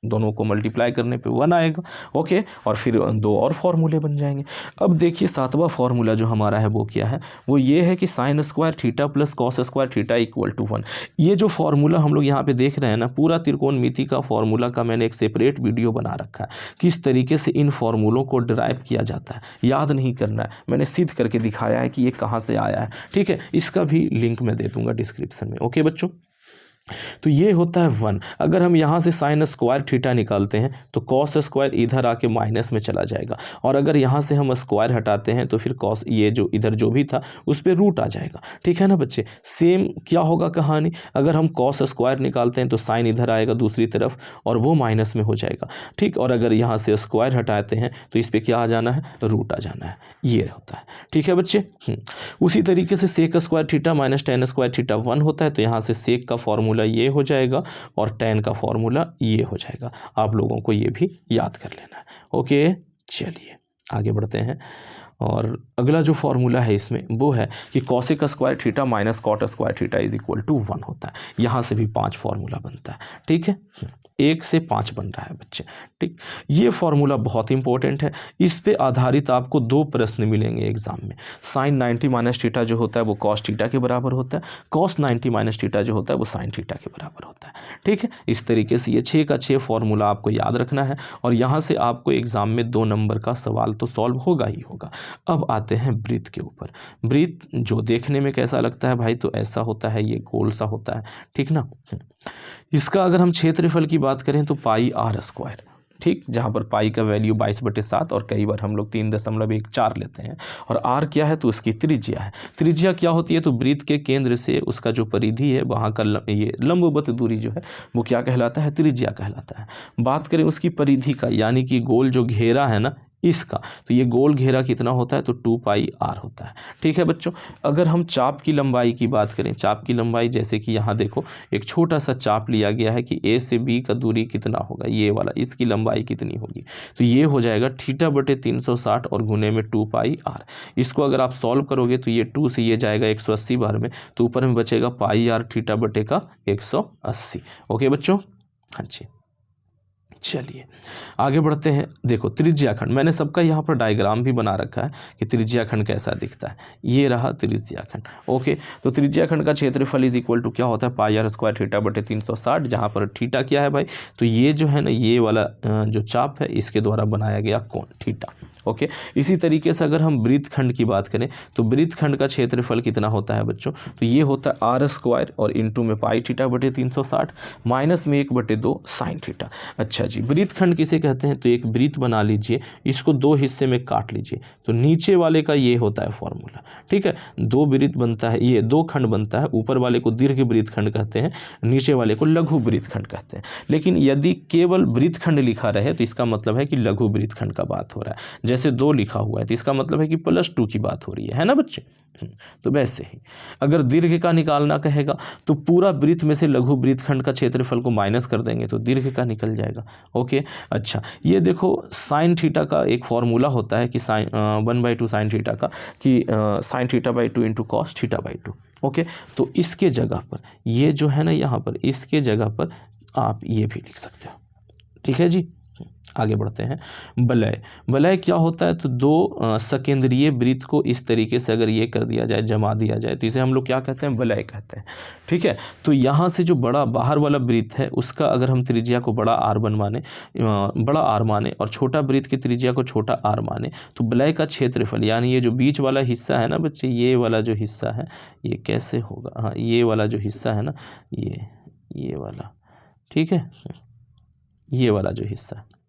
दोनों को मल्टीप्लाई करने पे 1 आएगा। ओके, और फिर 2 और फॉर्मूले बन जाएंगे। अब देखिए 7वां फॉर्मूला जो हमारा है वो क्या है? वो ये है कि sine square theta plus cos square theta equal to 1। ये जो फॉर्मूला हम लोग यहाँ पे देख रहे हैं ना, पूरा त्रिकोणमिति का फॉर्मूला का मैंने एक सेपरेट वीडियो बना रखा है, किस तरीके से इन फॉर्मूलों को डिराइव किया जाता है। याद नहीं करना है, मैंने सिद्ध करके दिखाया है कि ये कहाँ से आया है। ठीक है, इसका भी लिंक मैं दे दूंगा डिस्क्रिप्शन में। ओके बच्चों, तो ये होता है 1। अगर हम यहाँ से साइन स्क्वायर थीटा निकालते हैं तो कॉस स्क्वायर इधर आके माइनस में चला जाएगा, और अगर यहाँ से हम स्क्वायर हटाते हैं तो फिर कॉस ये जो इधर जो भी था उस पर रूट आ जाएगा। ठीक है ना बच्चे। सेम क्या होगा कहानी, अगर हम कॉस स्क्वायर निकालते हैं तो साइन इधर आएगा दूसरी तरफ और वो माइनस में हो जाएगा। ठीक, और अगर यहाँ से स्क्वायर हटाते हैं तो इस पर क्या आ जाना है, रूट आ जाना है। ये होता है। ठीक है बच्चे। उसी तरीके से sec square theta minus tan square theta 1 होता है, तो यहाँ से सेक का फॉर्मूला ये हो जाएगा और टेन का फॉर्मूला ये हो जाएगा। आप लोगों को ये भी याद कर लेना है। ओके, चलिए आगे बढ़ते हैं। और अगला जो फॉर्मूला है इसमें वो है कि cosec square theta minus cot square theta is equal to 1 होता है। यहाँ से भी 5 फॉर्मूला बनता है। ठीक है, 1 से 5 बन रहा है बच्चे। ठीक, ये फॉर्मूला बहुत इंपॉर्टेंट है। इस पे आधारित आपको 2 प्रश्न मिलेंगे एग्जाम में। साइन 90 माइनस थीटा जो होता है वो कॉस थीटा के बराबर होता है, कॉस 90 माइनस थीटा जो होता है वो साइन थीटा के बराबर होता है। ठीक है, इस तरीके से ये 6 का 6 फॉर्मूला आपको याद रखना है, और यहाँ से आपको एग्जाम में 2 नंबर का सवाल तो सॉल्व होगा ही होगा। अब आते हैं वृत्त के ऊपर। वृत्त जो देखने में कैसा लगता है भाई, तो ऐसा होता है, ये गोल सा होता है। ठीक ना। इसका अगर हम क्षेत्रफल की बात करें तो पाई आर स्क्वायर। ठीक, जहाँ पर पाई का वैल्यू 22/7 और कई बार हम लोग 3.14 लेते हैं। और आर क्या है, तो उसकी त्रिज्या है। त्रिज्या क्या होती है, तो वृत्त के केंद्र से उसका जो परिधि है वहाँ का ये लंबवत दूरी जो है वो क्या कहलाता है, त्रिज्या कहलाता है। बात करें उसकी परिधि का, यानी कि गोल जो घेरा है ना इसका, तो ये गोल घेरा कितना होता है, तो 2πr होता है। ठीक है बच्चों। अगर हम चाप की लंबाई की बात करें, चाप की लंबाई जैसे कि यहाँ देखो एक छोटा सा चाप लिया गया है कि ए से बी का दूरी कितना होगा, ये वाला, इसकी लंबाई कितनी होगी, तो ये हो जाएगा θ/360 और गुने में 2πr। इसको अगर आप सॉल्व करोगे तो ये 2 से ये जाएगा 180 बार में, तो ऊपर में बचेगा πr θ/180। ओके बच्चों, हाँ जी। चलिए आगे बढ़ते हैं। देखो त्रिज्या खंड, मैंने सबका यहाँ पर डायग्राम भी बना रखा है कि त्रिज्या खंड कैसा दिखता है। ये रहा त्रिज्या खंड। ओके, तो त्रिज्या खंड का क्षेत्रफल इज इक्वल टू क्या होता है, πr² θ/360, जहाँ पर थीटा क्या है भाई, तो ये जो है ना ये वाला जो चाप है इसके द्वारा बनाया गया कोण थीटा। ओके, इसी तरीके से अगर हम वृत्त खंड की बात करें तो वृत्त खंड का क्षेत्रफल कितना होता है बच्चों, तो ये होता है r² और इंटू में πθ/360 माइनस में 1/2 साइन थीटा। अच्छा जी, वृत्त खंड किसे कहते हैं, तो एक वृत्त बना लीजिए, इसको 2 हिस्से में काट लीजिए, तो नीचे वाले का ये होता है फॉर्मूला। ठीक है, 2 वृत्त बनता है, ये 2 खंड बनता है, ऊपर वाले को दीर्घ वृत्त खंड कहते हैं, नीचे वाले को लघु वृत्त खंड कहते हैं। लेकिन यदि केवल वृत्त खंड लिखा रहे तो इसका मतलब है कि लघु वृत्त खंड का बात हो रहा है। जैसे 2 लिखा हुआ है तो इसका मतलब है कि +2 की बात हो रही है ना बच्चे। तो वैसे ही अगर दीर्घ का निकालना कहेगा तो पूरा वृत्त में से लघु वृत्त खंड का क्षेत्रफल को माइनस कर देंगे तो दीर्घ का निकल जाएगा। ओके, अच्छा ये देखो साइन थीटा का एक फॉर्मूला होता है कि साइन 1/2 साइन थीटा का, कि साइन θ/2 इंटू कॉस θ/2। ओके, तो इसके जगह पर ये जो है ना यहाँ पर इसके जगह पर आप ये भी लिख सकते हो। ठीक है जी, आगे बढ़ते हैं। वलय, वलय क्या होता है, तो 2 सकेंद्रीय वृत्त को इस तरीके से अगर ये कर दिया जाए, जमा दिया जाए, तो इसे हम लोग क्या कहते हैं, वलय कहते हैं। ठीक है, तो यहाँ से जो बड़ा बाहर वाला वृत्त है उसका अगर हम त्रिज्या को बड़ा R माने और छोटा वृत्त की त्रिज्या को छोटा r माने, तो वलय का क्षेत्रफल यानी ये जो बीच वाला हिस्सा है ना बच्चे, ये वाला जो हिस्सा है ये कैसे होगा, हाँ ये वाला जो हिस्सा है ना, ये वाला, ठीक है, ये वाला जो हिस्सा है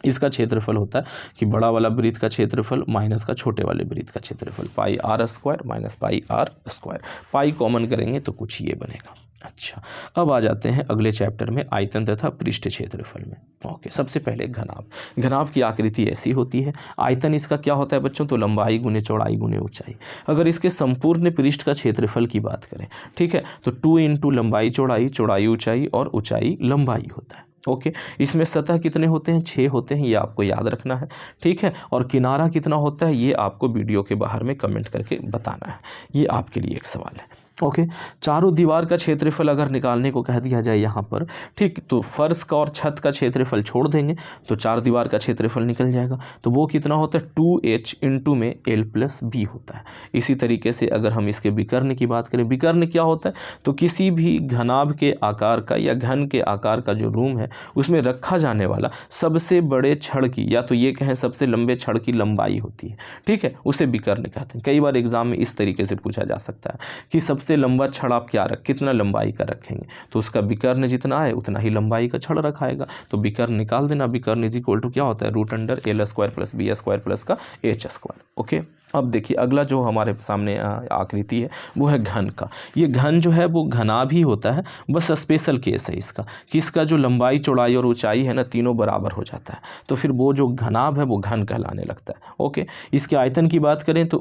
इसका क्षेत्रफल होता है कि बड़ा वाला वृत्त का क्षेत्रफल माइनस का छोटे वाले वृत्त का क्षेत्रफल, πr² minus πr²। Pi common करेंगे तो कुछ ये बनेगा। अच्छा, अब आ जाते हैं अगले चैप्टर में आयतन तथा पृष्ठ क्षेत्रफल में। ओके, सबसे पहले घनाभ। घनाभ की आकृति ऐसी होती है। आयतन इसका क्या होता है बच्चों, तो लंबाई गुने चौड़ाई गुने ऊंचाई। अगर इसके संपूर्ण पृष्ठ का क्षेत्रफल की बात करें, ठीक है, तो 2 इंटू लंबाई चौड़ाई, चौड़ाई ऊंचाई और ऊंचाई लंबाई होता है। ओके, इसमें सतह कितने होते हैं, 6 होते हैं, ये आपको याद रखना है। ठीक है, और किनारा कितना होता है ये आपको वीडियो के बाहर में कमेंट करके बताना है, ये आपके लिए एक सवाल है। ओके, चारों दीवार का क्षेत्रफल अगर निकालने को कह दिया जाए यहाँ पर, ठीक, तो फर्श का और छत का क्षेत्रफल छोड़ देंगे तो 4 दीवार का क्षेत्रफल निकल जाएगा। तो वो कितना होता है, 2h इंटू में l+b होता है। इसी तरीके से अगर हम इसके विकर्ण की बात करें, विकर्ण क्या होता है, तो किसी भी घनाभ के आकार का या घन के आकार का जो रूम है उसमें रखा जाने वाला सबसे बड़े छड़ की, या तो ये कहें सबसे लंबे छड़ की लंबाई होती है। ठीक है, उसे विकर्ण कहते हैं। कई बार एग्जाम में इस तरीके से पूछा जा सकता है कि सबसे उससे लंबा छड़ आप क्या कितना लंबाई का रखेंगे, तो उसका विकर्ण जितना है उतना ही लंबाई का छड़ रखाएगा। तो विकर्ण निकाल देना, विकर्ण इज इक्वल टू क्या होता है, root under L square plus B square plus का एच स्क्वायर। ओके, अब देखिए अगला जो हमारे सामने आकृति है वो है घन का। ये घन जो है वो घना भी होता है, बस स्पेशल केस है इसका कि इसका जो लंबाई चौड़ाई और ऊंचाई है ना तीनों बराबर हो जाता है, तो फिर वो जो घनाभ है वो घन कहलाने लगता है। ओके, इसके आयतन की बात करें तो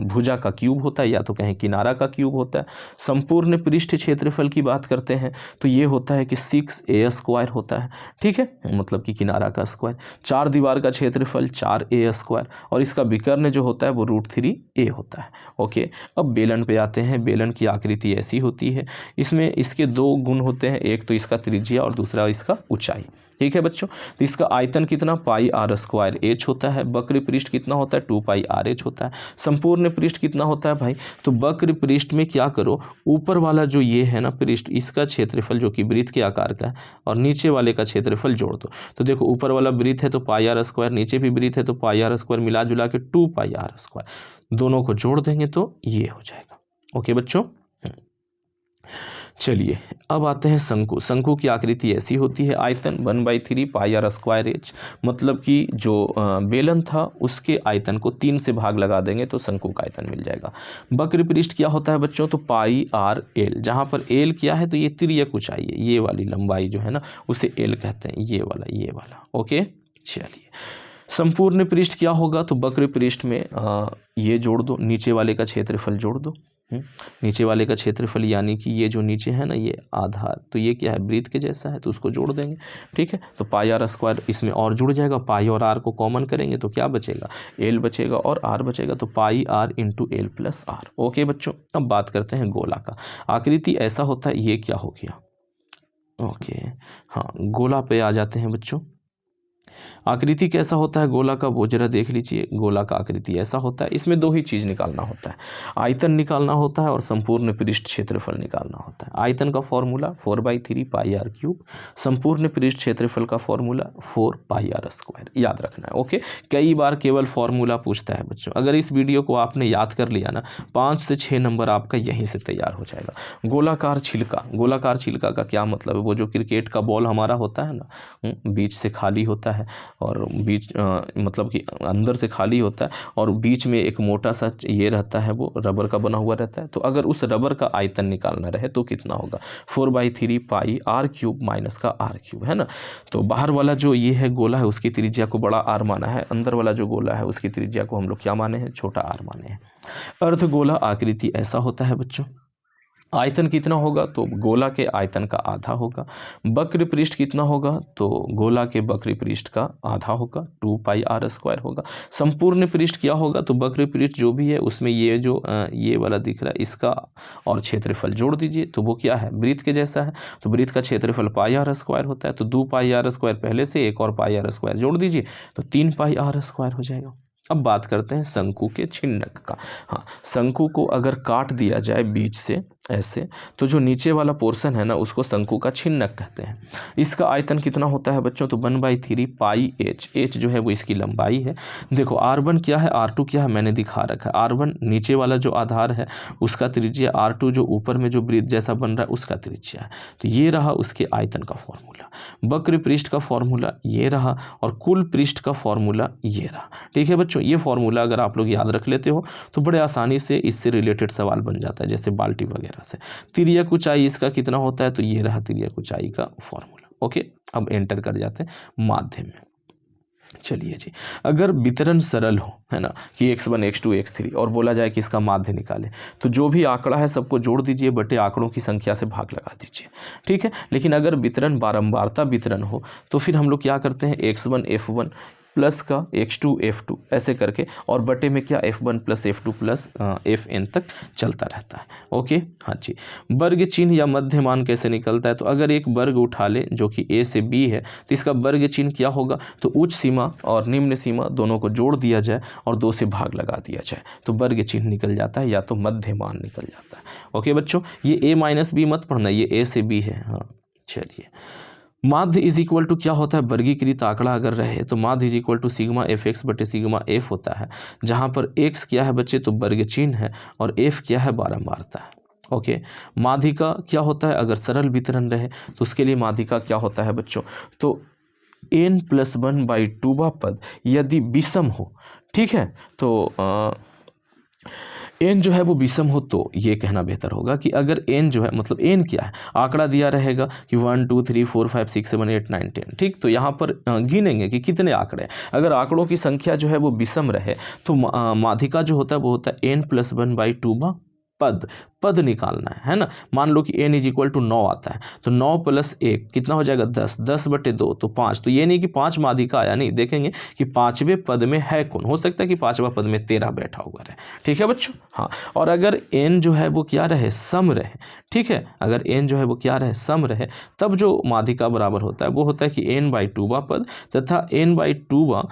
भुजा का क्यूब होता है या तो कहें किनारा का क्यूब होता है। संपूर्ण पृष्ठ क्षेत्रफल की बात करते हैं तो ये होता है कि 6a स्क्वायर होता है, ठीक है, मतलब कि किनारा का स्क्वायर। चार दीवार का क्षेत्रफल 4a स्क्वायर और इसका विकर्ण जो होता है वो √3a होता है। ओके, अब बेलन पे आते हैं। बेलन की आकृति ऐसी होती है, इसमें इसके दो गुण होते हैं, एक तो इसका त्रिज्या और दूसरा इसका ऊंचाई। ठीक है बच्चों, तो इसका आयतन कितना πr² h होता है। वक्र पृष्ठ कितना होता है 2πrh होता है। संपूर्ण पृष्ठ कितना होता है भाई, तो वक्र पृष्ठ में क्या करो, ऊपर वाला जो ये है ना पृष्ठ, इसका क्षेत्रफल जो कि वृत्त के आकार का है और नीचे वाले का क्षेत्रफल जोड़ दो। तो देखो ऊपर वाला वृत्त है तो πr², नीचे भी वृत्त है तो πr², मिला जुला के 2πr², दोनों को जोड़ देंगे तो ये हो जाएगा। ओके बच्चों, चलिए अब आते हैं शंकु। शंकु की आकृति ऐसी होती है, आयतन 1/3 πr²h, मतलब कि जो बेलन था उसके आयतन को 3 से भाग लगा देंगे तो शंकु का आयतन मिल जाएगा। वक्र पृष्ठ क्या होता है बच्चों, तो πrl, जहाँ पर l क्या है तो ये तिर्यक ऊंचाई है, ये वाली लंबाई जो है ना उसे l कहते हैं, ये वाला। ओके, चलिए संपूर्ण पृष्ठ क्या होगा, तो वक्र पृष्ठ में ये जोड़ दो, नीचे वाले का क्षेत्रफल जोड़ दो। नीचे वाले का क्षेत्रफल यानी कि ये जो नीचे है ना ये आधार, तो ये क्या है वृत्त के जैसा है तो उसको जोड़ देंगे। ठीक है, तो πr² इसमें और जुड़ जाएगा, पाई और r को कॉमन करेंगे तो क्या बचेगा, l बचेगा और r बचेगा, तो πr × l + r। ओके बच्चों, अब बात करते हैं गोला का। आकृति ऐसा होता है, ये क्या हो गया, ओके हाँ गोला पे आ जाते हैं बच्चों। आकृति कैसा होता है गोला का, वो जरा देख लीजिए। गोला का आकृति ऐसा होता है, इसमें दो ही चीज़ निकालना होता है, आयतन निकालना होता है और संपूर्ण पृष्ठ क्षेत्रफल निकालना होता है। आयतन का फॉर्मूला 4/3 πr³, संपूर्ण पृष्ठ क्षेत्रफल का फॉर्मूला 4πr², याद रखना है। ओके, कई बार केवल फॉर्मूला पूछता है बच्चों, अगर इस वीडियो को आपने याद कर लिया ना 5 से 6 नंबर आपका यहीं से तैयार हो जाएगा। गोलाकार छिलका, गोलाकार छिलका का क्या मतलब है, वो जो क्रिकेट का बॉल हमारा होता है ना, बीच से खाली होता है और बीच मतलब कि अंदर से खाली होता है और बीच में एक मोटा सा ये रहता है, वो रबर का बना हुआ रहता है। तो अगर उस रबर का आयतन निकालना रहे तो कितना होगा, 4/3 πr³ - का r³ है ना। तो बाहर वाला जो ये है गोला है उसकी त्रिज्या को बड़ा R माना है, अंदर वाला जो गोला है उसकी त्रिज्या को हम लोग क्या माने हैं, छोटा r माने हैं। अर्धगोला आकृति ऐसा होता है बच्चों। आयतन कितना होगा, तो गोला के आयतन का आधा होगा। वक्र पृष्ठ कितना होगा, तो गोला के वक्र पृष्ठ का आधा होगा, 2πr² होगा। संपूर्ण पृष्ठ क्या होगा, तो वक्र पृष्ठ जो भी है उसमें ये जो ये वाला दिख रहा है इसका और क्षेत्रफल जोड़ दीजिए तो वो क्या है, वृत्त के जैसा है, तो वृत्त का क्षेत्रफल πr² होता है, तो 2πr² पहले से एक और πr² जोड़ दीजिए तो 3πr² हो जाएगा। अब बात करते हैं शंकु के छिन्नक का। हाँ, शंकु को अगर काट दिया जाए बीच से ऐसे, तो जो नीचे वाला पोर्शन है ना उसको शंकु का छिन्नक कहते हैं। इसका आयतन कितना होता है बच्चों, तो 1/3 πh, h जो है वो इसकी लंबाई है। देखो r1 क्या है, r2 क्या है, मैंने दिखा रखा है। r1 नीचे वाला जो आधार है उसका त्रिज्या, r2 जो ऊपर में जो वृत्त जैसा बन रहा है उसका त्रिज्या है। तो ये रहा उसके आयतन का फॉर्मूला। वक्र पृष्ठ का फॉर्मूला ये रहा और कुल पृष्ठ का फॉर्मूला ये रहा। ठीक है बच्चों, ये फॉर्मूला अगर आप लोग याद रख लेते हो तो बड़े आसानी से इससे रिलेटेड सवाल बन जाता है, जैसे बाल्टी वगैरह से। तिर्यक ऊंचाई इसका कितना होता है, तो ये रहा तिर्यक ऊंचाई का फॉर्मूला। ओके, अब एंटर कर जाते हैं माध्य में। चलिए जी, अगर वितरण सरल हो है ना कि x1 x2 x3 और बोला जाए कि इसका माध्य निकाले, तो जो भी आंकड़ा है सबको जोड़ दीजिए, बटे आंकड़ों की संख्या से भाग लगा दीजिए। ठीक है, लेकिन अगर वितरण बारंबारता वितरण हो तो फिर हम लोग क्या करते हैं, x1 f1 प्लस का x2 f2 ऐसे करके और बटे में क्या f1 + f2 + fn तक चलता रहता है। ओके, हाँ जी। वर्ग चिन्ह या मध्य मान कैसे निकलता है, तो अगर एक वर्ग उठा ले जो कि a से b है तो इसका वर्ग चिन्ह क्या होगा, तो उच्च सीमा और निम्न सीमा दोनों को जोड़ दिया जाए और 2 से भाग लगा दिया जाए तो वर्ग चिन्ह निकल जाता है या तो मध्य मान निकल जाता है। ओके बच्चों, ये a - b मत पढ़ना, ये a से b है। हाँ चलिए, माध्य इज इक्वल टू क्या होता है, वर्गीकृत आंकड़ा अगर रहे तो माध्य is equal to sigma fx बटे सिग्मा f होता है, जहाँ पर x क्या है बच्चे, तो वर्ग चिन्ह है और f क्या है, बारंबारता है। ओके, माध्यिका क्या होता है, अगर सरल वितरण रहे तो उसके लिए माध्यिका क्या होता है बच्चों, तो n+1/2 पद यदि विषम हो, ठीक है, तो n जो है वो विषम हो तो ये कहना बेहतर होगा कि अगर n जो है, मतलब n क्या है, आंकड़ा दिया रहेगा कि 1 2 3 4 5 6 7 8 9 10, ठीक, तो यहाँ पर गिनेंगे कि कितने आंकड़े हैं। अगर आंकड़ों की संख्या जो है वो विषम रहे तो माध्यिका जो होता है वो होता है n+1/2 पद निकालना है ना। मान लो कि n = 9 आता है, तो 9 + 1 कितना हो जाएगा, 10, 10/2 तो 5। तो ये नहीं कि 5 माध्यिका आया, नहीं, देखेंगे कि 5वें पद में है कौन, हो सकता है कि 5वां पद में 13 बैठा हुआ रहे, ठीक है बच्चों। हाँ, और अगर n जो है वो क्या रहे, सम रहे, ठीक है, अगर n जो है वो क्या रहे, सम रहे, तब जो माध्यिका बराबर होता है वो होता है कि n/2 पद तथा n/2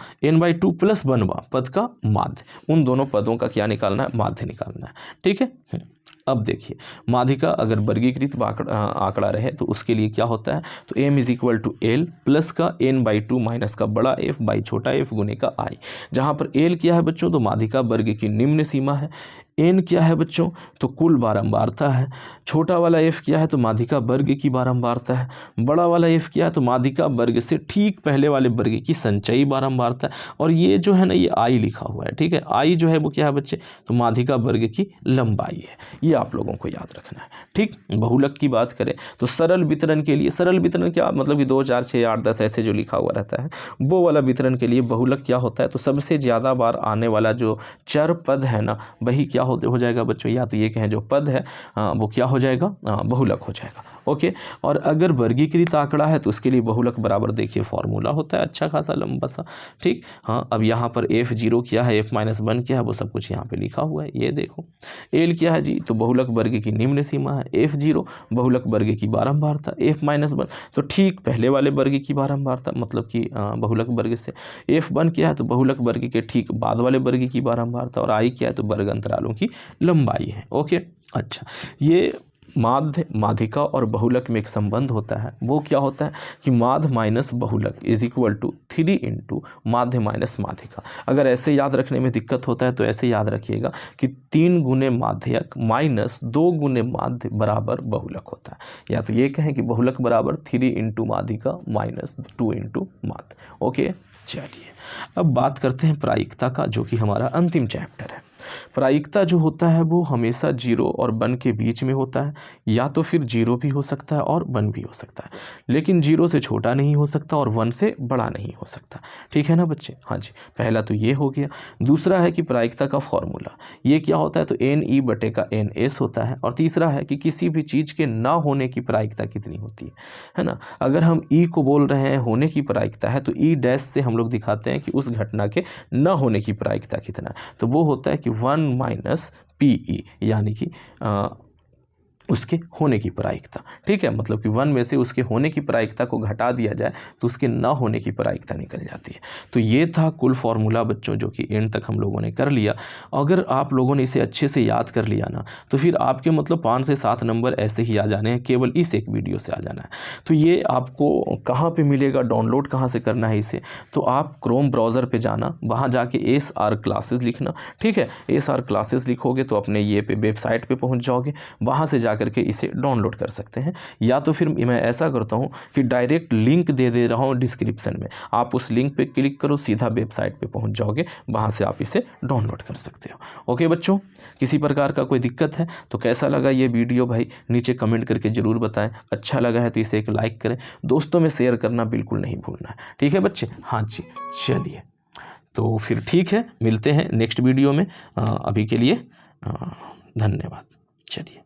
+ 1वां पद का माध्य, उन दोनों पदों का क्या निकालना है, माध्य निकालना है, ठीक है। अब देखिए, माध्यिका अगर वर्गीकृत आंकड़ा रहे तो उसके लिए क्या होता है, तो m = l प्लस का n/2 माइनस का बड़ा f बाई छोटा f गुने का i, जहाँ पर l क्या है बच्चों, तो माध्यिका वर्ग की निम्न सीमा है, n क्या है बच्चों, तो कुल बारंबारता है, छोटा वाला f क्या है, तो माध्यिका वर्ग की बारंबारता है, बड़ा वाला f क्या है, तो माध्यिका वर्ग से ठीक पहले वाले वर्ग की संचयी बारंबारता है, और ये जो है ना, ये i लिखा हुआ है, ठीक है, i जो है वो क्या है बच्चे, तो माध्यिका वर्ग की लंबाई है, ये आप लोगों को याद रखना है, ठीक। बहुलक की बात करें तो सरल वितरण के लिए, सरल वितरण क्या मतलब कि 2 4 6 8 10 ऐसे जो लिखा हुआ रहता है, वो वाला वितरण के लिए बहुलक क्या होता है, तो सबसे ज़्यादा बार आने वाला जो चर पद है ना, वही क्या हो जाएगा बच्चों, या तो ये कहें जो पद है वो क्या हो जाएगा, बहुलक हो जाएगा, ओके। और अगर वर्गीकृत आंकड़ा है तो उसके लिए बहुलक बराबर, देखिए फॉर्मूला होता है अच्छा खासा लंबा सा, ठीक। हाँ, अब यहाँ पर f0 क्या है, f-1 क्या है, वो सब कुछ यहाँ पे लिखा हुआ है, ये देखो। l क्या है जी, तो बहुलक वर्ग की निम्न सीमा है, f0 बहुलक वर्ग की बारंबारता, f-1 तो ठीक पहले वाले वर्ग की बारंबारता, मतलब कि बहुलक वर्ग से, f1 क्या है, तो बहुलक वर्ग के ठीक बाद वाले वर्ग की बारंबारता, और i क्या है, तो वर्ग अंतरालों की लंबाई है, ओके। अच्छा, ये माध्यिका और बहुलक में एक संबंध होता है, वो क्या होता है कि माध्य माइनस बहुलक = 3 × माध्य माइनस माध्यिका। अगर ऐसे याद रखने में दिक्कत होता है तो ऐसे याद रखिएगा कि 3 × माध्यक माइनस 2 × माध्य बराबर बहुलक होता है, या तो ये कहें कि बहुलक बराबर 3 × माध्यिका माइनस 2 × माध्य, ओके। चलिए, अब बात करते हैं प्रायिकता का, जो कि हमारा अंतिम चैप्टर है। प्रायिकता जो होता है वो हमेशा 0 और 1 के बीच में होता है, या तो फिर 0 भी हो सकता है और 1 भी हो सकता है, लेकिन 0 से छोटा नहीं हो सकता और 1 से बड़ा नहीं हो सकता, ठीक है ना बच्चे। हाँ जी, पहला तो ये हो गया। दूसरा है कि प्रायिकता का फॉर्मूला, ये क्या होता है, तो NE/NS होता है। और तीसरा है कि किसी भी चीज़ के ना होने की प्रायिकता कितनी होती है ना। अगर हम E को बोल रहे हैं होने की प्रायिकता है, तो E' से हम लोग दिखाते हैं कि उस घटना के न होने की प्रायिकता कितना है, तो वो होता है कि 1 - PE, यानी कि उसके होने की प्रायिकता, ठीक है, मतलब कि 1 में से उसके होने की प्रायिकता को घटा दिया जाए तो उसके ना होने की प्रायिकता निकल जाती है। तो ये था कुल फॉर्मूला बच्चों, जो कि एंड तक हम लोगों ने कर लिया। अगर आप लोगों ने इसे अच्छे से याद कर लिया ना, तो फिर आपके मतलब 5 से 7 नंबर ऐसे ही आ जाने हैं, केवल इस एक वीडियो से आ जाना है। तो ये आपको कहाँ पर मिलेगा, डाउनलोड कहाँ से करना है इसे, तो आप क्रोम ब्राउज़र पर जाना, वहाँ जाके SR क्लासेस लिखना, ठीक है। SR क्लासेस लिखोगे तो अपने ये पे वेबसाइट पर पहुँच जाओगे, वहाँ से करके इसे डाउनलोड कर सकते हैं। या तो फिर मैं ऐसा करता हूं कि डायरेक्ट लिंक दे रहा हूं डिस्क्रिप्शन में, आप उस लिंक पे क्लिक करो, सीधा वेबसाइट पे पहुंच जाओगे, वहां से आप इसे डाउनलोड कर सकते हो। ओके बच्चों, किसी प्रकार का कोई दिक्कत है तो कैसा लगा ये वीडियो भाई नीचे कमेंट करके ज़रूर बताएं। अच्छा लगा है तो इसे एक लाइक करें, दोस्तों में शेयर करना बिल्कुल नहीं भूलना है, ठीक है बच्चे। हाँ जी, चलिए तो फिर ठीक है, मिलते हैं नेक्स्ट वीडियो में। अभी के लिए धन्यवाद। चलिए।